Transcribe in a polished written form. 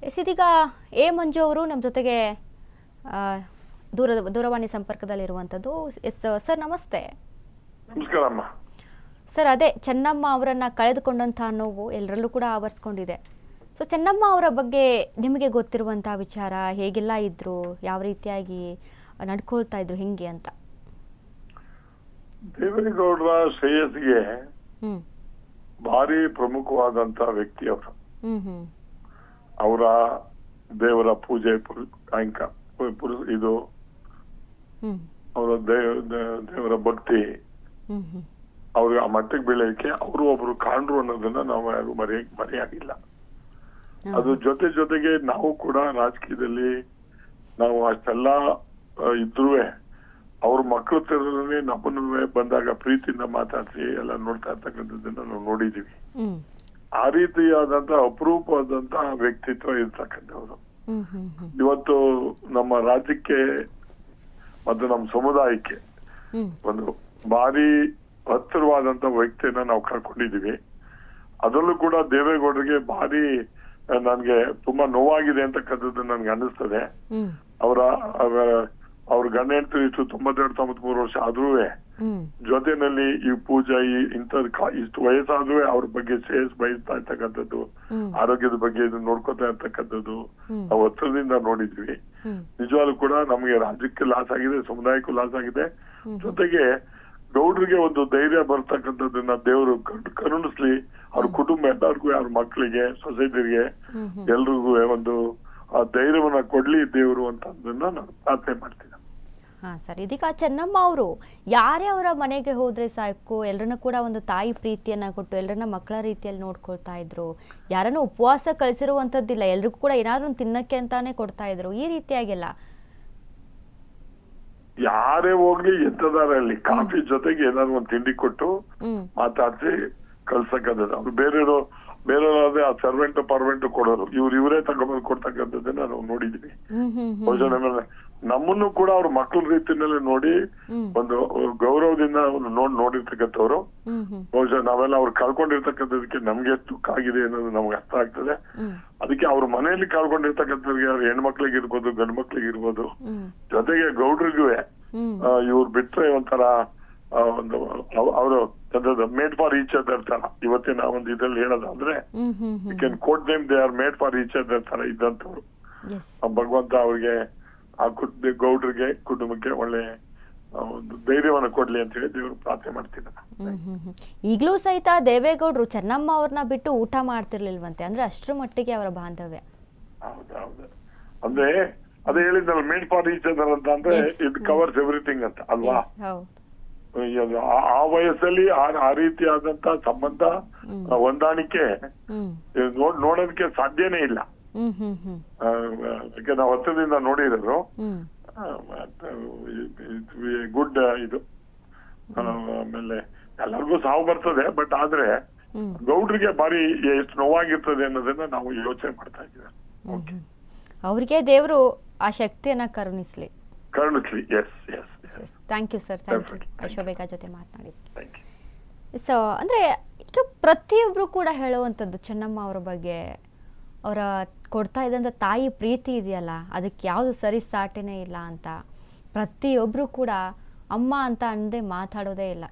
ಇದೀಗ ಎ ಮಂಜು ಅವರು ನಮ್ಮ ಜೊತೆಗೆ ದೂರವಾಣಿ ಸಂಪರ್ಕದಲ್ಲಿರುವಂಥದ್ದು. ಎಸ್ ಸರ್, ನಮಸ್ತೆ. ನಮಸ್ಕಾರ ಅಮ್ಮ. ಸರ್, ಅದೇ ಚೆನ್ನಮ್ಮ ಅವರನ್ನು ಕಳೆದುಕೊಂಡಂಥ ನೋವು ಎಲ್ಲರಲ್ಲೂ ಕೂಡ ಆವರಿಸ್ಕೊಂಡಿದೆ. ಸೊ ಚೆನ್ನಮ್ಮ ಅವರ ಬಗ್ಗೆ ನಿಮಗೆ ಗೊತ್ತಿರುವಂಥ ವಿಚಾರ, ಹೇಗೆಲ್ಲ ಇದ್ರು, ಯಾವ ರೀತಿಯಾಗಿ ನಡ್ಕೊಳ್ತಾ ಇದ್ರು, ಹೆಂಗೆ ಅಂತ? ದೇವೇಗೌಡರ ಶ್ರೇಯಸ್ಸಿಗೆ ಭಾರಿ ಪ್ರಮುಖವಾದಂತ ವ್ಯಕ್ತಿ ಅವರು. ಅವರ ದೇವರ ಪೂಜೆ ಇದು ಅವರ ದೇವರ ಭಕ್ತಿ ಅವ್ರಿಗೆ ಆ ಮಟ್ಟಿಗೆ ಬೆಳೆಯಕ್ಕೆ ಅವರು ಒಬ್ರು ಕಾಣ್ರು ಅನ್ನೋದನ್ನ ನಾವು ಯಾರು ಮರೆಯಾಗಿಲ್ಲ. ಅದು ಜೊತೆಗೆ ನಾವು ಕೂಡ ರಾಜಕೀಯದಲ್ಲಿ ನಾವು ಅಷ್ಟೆಲ್ಲ ಇದ್ರೂ ಅವ್ರ ಮಕ್ಕಳು ತರನೇ ನಮ್ಮನ್ನು ಬಂದಾಗ ಪ್ರೀತಿಯಿಂದ ಮಾತಾಡ್ಸಿ ಎಲ್ಲ ನೋಡ್ತಾ ಇರ್ತಕ್ಕಂಥದ್ದನ್ನ ನಾವು ನೋಡಿದೀವಿ. ಆ ರೀತಿಯಾದಂತ ಅಪರೂಪವಾದಂತ ವ್ಯಕ್ತಿತ್ವ ಇರ್ತಕ್ಕಂಥವ್ರು ಇವತ್ತು ನಮ್ಮ ರಾಜ್ಯಕ್ಕೆ ಮತ್ತು ನಮ್ಮ ಸಮುದಾಯಕ್ಕೆ ಒಂದು ಭಾರಿ ಹತ್ತಿರವಾದಂತ ವ್ಯಕ್ತಿಯನ್ನ ನಾವು ಕಳ್ಕೊಂಡಿದೀವಿ. ಅದರಲ್ಲೂ ಕೂಡ ದೇವೇಗೌಡರಿಗೆ ಭಾರಿ ನನ್ಗೆ ತುಂಬಾ ನೋವಾಗಿದೆ ಅಂತಕ್ಕಂಥದ್ದು ನನ್ಗೆ ಅನ್ನಿಸ್ತದೆ. ಅವ್ರ ಗಂಡ ಹೆಂಡತಿ ಇಷ್ಟು 92-93 ವರ್ಷ ಆದ್ರೂ ಜೊತೆನಲ್ಲಿ ಈ ಪೂಜಾ ಇಷ್ಟು ವಯಸ್ಸಾದ್ರೂ ಅವ್ರ ಬಗ್ಗೆ ಶ್ರೇಯಸ್ ಬಯಸ್ತಾ ಇರ್ತಕ್ಕಂಥದ್ದು, ಆರೋಗ್ಯದ ಬಗ್ಗೆ ನೋಡ್ಕೊತಾ ಇರ್ತಕ್ಕಂಥದ್ದು ನಾವು ಹತ್ರದಿಂದ ನೋಡಿದ್ವಿ. ನಿಜವಾಗ್ಲೂ ಕೂಡ ನಮ್ಗೆ ರಾಜ್ಯಕ್ಕೆ ಲಾಸ್ ಆಗಿದೆ, ಸಮುದಾಯಕ್ಕೂ ಲಾಸ್ ಆಗಿದೆ. ಜೊತೆಗೆ ಗೌಡ್ರಿಗೆ ಒಂದು ಧೈರ್ಯ ಬರ್ತಕ್ಕಂಥದ್ದನ್ನ ದೇವರು ಕರುಣಿಸ್ಲಿ, ಅವ್ರ ಕುಟುಂಬ ಎಲ್ಲರಿಗೂ, ಅವ್ರ ಮಕ್ಕಳಿಗೆ, ಸೊಸೈಟಿಗೆ ಎಲ್ರಿಗೂ ಒಂದು ಆ ಧೈರ್ಯವನ್ನ ಕೊಡ್ಲಿ ದೇವರು ಅಂತ ನಾನು ಪ್ರಾರ್ಥನೆ ಮಾಡ್ತೀನಿ. ಸರ್, ಇದೀಗ ಚೆನ್ನಮ್ಮ ಅವರು ಯಾರೇ ಅವರ ಮನೆಗೆ ಹೋದ್ರೆ ಸಾಕು ಎಲ್ಲರನ್ನ ಕೂಡ ಒಂದು ತಾಯಿ ಪ್ರೀತಿಯನ್ನ ಕೊಟ್ಟು ಎಲ್ಲರನ್ನ ಮಕ್ಕಳ ರೀತಿಯಲ್ಲಿ ನೋಡ್ಕೊಳ್ತಾ ಇದ್ರು. ಯಾರನ್ನು ಉಪವಾಸ ಕಳಿಸಿರುವಂತದ್ದಿಲ್ಲ, ಎಲ್ರಿಗೂ ಕೂಡ ಏನಾದ್ರು ತಿನ್ನಕ್ಕೆ ಅಂತಾನೆ ಕೊಡ್ತಾ ಇದ್ರು. ಈ ರೀತಿಯಾಗಿಲ್ಲ, ಯಾರೇ ಹೋಗ್ಲಿ ಎಂತದಾರಲ್ಲಿ ಕಾಫಿ ಜೊತೆಗೆ ಏನಾದ್ರು ಒಂದು ತಿಂಡಿ ಕೊಟ್ಟು ಮಾತಾಡ್ಸಿ ಕಳ್ಸಕ್ಕಂಥದ್ದು. ಅವ್ರು ಬೇರೆಯವ್ರಾದ್ರೆ ಆ ಸರ್ವೆಂಟ್ ಪರ್ವೆಂಟ್ ಕೊಡೋರು, ಇವರೇ ತಗೊಂಡ್ಬಂದು ಕೊಡ್ತಕ್ಕಂಥದ್ದನ್ನ ನಾವು ನೋಡಿದೀವಿ. ನಮ್ಮನ್ನು ಕೂಡ ಅವ್ರ ಮಕ್ಕಳ ರೀತಿನಲ್ಲೇ ನೋಡಿ ಒಂದು ಗೌರವದಿಂದ ನೋಡಿರ್ತಕ್ಕಂಥವ್ರು. ಬಹುಶಃ ನಾವೆಲ್ಲ ಅವ್ರು ಕಳ್ಕೊಂಡಿರ್ತಕ್ಕಂಥದಕ್ಕೆ ನಮ್ಗೆ ಎಷ್ಟು ದುಃಖ ಆಗಿದೆ ಅನ್ನೋದು ನಮ್ಗೆ ಅರ್ಥ ಆಗ್ತದೆ. ಅದಕ್ಕೆ ಅವ್ರ ಮನೆಯಲ್ಲಿ ಕಳ್ಕೊಂಡಿರ್ತಕ್ಕಂಥವ್ರಿಗೆ ಅವ್ರ ಹೆಣ್ಮಕ್ಳಿಗೆ ಇರ್ಬೋದು, ಗಂಡು ಮಕ್ಳಿಗೆ ಇರ್ಬೋದು, ಜೊತೆಗೆ ಗೌಡ್ರಿಗೂ ಇವ್ರು ಬಿಟ್ರೆ ಒಂಥರ ಒಂದು ಅವರು ಮೇಡ್ ಫಾರ್ ಈಚ್ ಅದರ್ ತರ. ಇವತ್ತಿನ ಒಂದು ಇದ್ರಲ್ಲಿ ಹೇಳೋದಾದ್ರೆ you can quote them, they are made for each other ತರ ಇದ್ದಂಥವ್ರು. ಭಗವಂತ ಅವ್ರಿಗೆ ಆ ಗೌಡ್ರಿಗೆ ಕುಟುಂಬಕ್ಕೆ ಒಳ್ಳೆ ಒಂದು ಧೈರ್ಯವನ್ನು ಕೊಡ್ಲಿ ಅಂತ ಹೇಳಿ ದೇವರು ಪ್ರಾರ್ಥನೆ ಮಾಡ್ತೀನಿ. ಈಗಲೂ ಸಹಿತ ದೇವೇಗೌಡರು ಚೆನ್ನಮ್ಮ ಅವ್ರನ್ನ ಬಿಟ್ಟು ಊಟ ಮಾಡ್ತಿರ್ಲಿಲ್ವಂತೆ, ಅಂದ್ರೆ ಅಷ್ಟರ ಮಟ್ಟಿಗೆ ಅವರ ಬಾಂಧವ್ಯ. ಹೌದೌದು, ಅಂದ್ರೆ ಅದೇ ಹೇಳಿದ್ನಲ್ಲ, ಮೇಡ್ ಫಾರ್ ಈಚ್ ಅದರ್ ಅಂತ, ಅಂದ್ರೆ ಇಟ್ ಕವರ್ಸ್ ಎವ್ರಿಥಿಂಗ್ ಅಂತ ಅಲ್ವಾ. ಆ ವಯಸ್ಸಲ್ಲಿ ಆ ರೀತಿಯಾದಂತ ಸಂಬಂಧ ಹೊಂದಾಣಿಕೆ ನೋಡೋದಕ್ಕೆ ಸಾಧ್ಯನೇ ಇಲ್ಲ. ಯಾಕೆ ನಾವು ಹತ್ತದಿಂದ ನೋಡಿರೋದು ಗುಡ್ ಇದು. ಆಮೇಲೆ ಎಲ್ಲರಿಗೂ ಸಾವು ಬರ್ತದೆ, ಬಟ್ ಆದ್ರೆ ಗೌಡ್ರಿಗೆ ಬಾರಿ ಎಷ್ಟು ನೋವಾಗಿರ್ತದೆ ಅನ್ನೋದನ್ನ ನಾವು ಯೋಚನೆ ಮಾಡ್ತಾ ಇದ್ದೀವಿ. ಅವ್ರಿಗೆ ದೇವರು ಆ ಶಕ್ತಿಯನ್ನ ಕರುಣಿಸ್ಲಿ. Yes yes. Thank you sir, thank you. ಅಶೋಬೇಗ ಜೊತೆ ಮಾತನಾಡಿದ್ವಿ. ಸೊ ಅಂದರೆ ಈಗ ಪ್ರತಿಯೊಬ್ಬರು ಕೂಡ ಹೇಳುವಂಥದ್ದು ಚೆನ್ನಮ್ಮ ಅವರ ಬಗ್ಗೆ, ಅವರ ಕೊಡ್ತಾ ಇದ್ದಂಥ ತಾಯಿ ಪ್ರೀತಿ ಇದೆಯಲ್ಲ, ಅದಕ್ಕೆ ಯಾವುದು ಸರಿ ಸಾಟಿನೇ ಇಲ್ಲ ಅಂತ ಪ್ರತಿಯೊಬ್ಬರು ಕೂಡ ಅಮ್ಮ ಅಂತ ಅನ್ನದೆ ಮಾತಾಡೋದೇ ಇಲ್ಲ.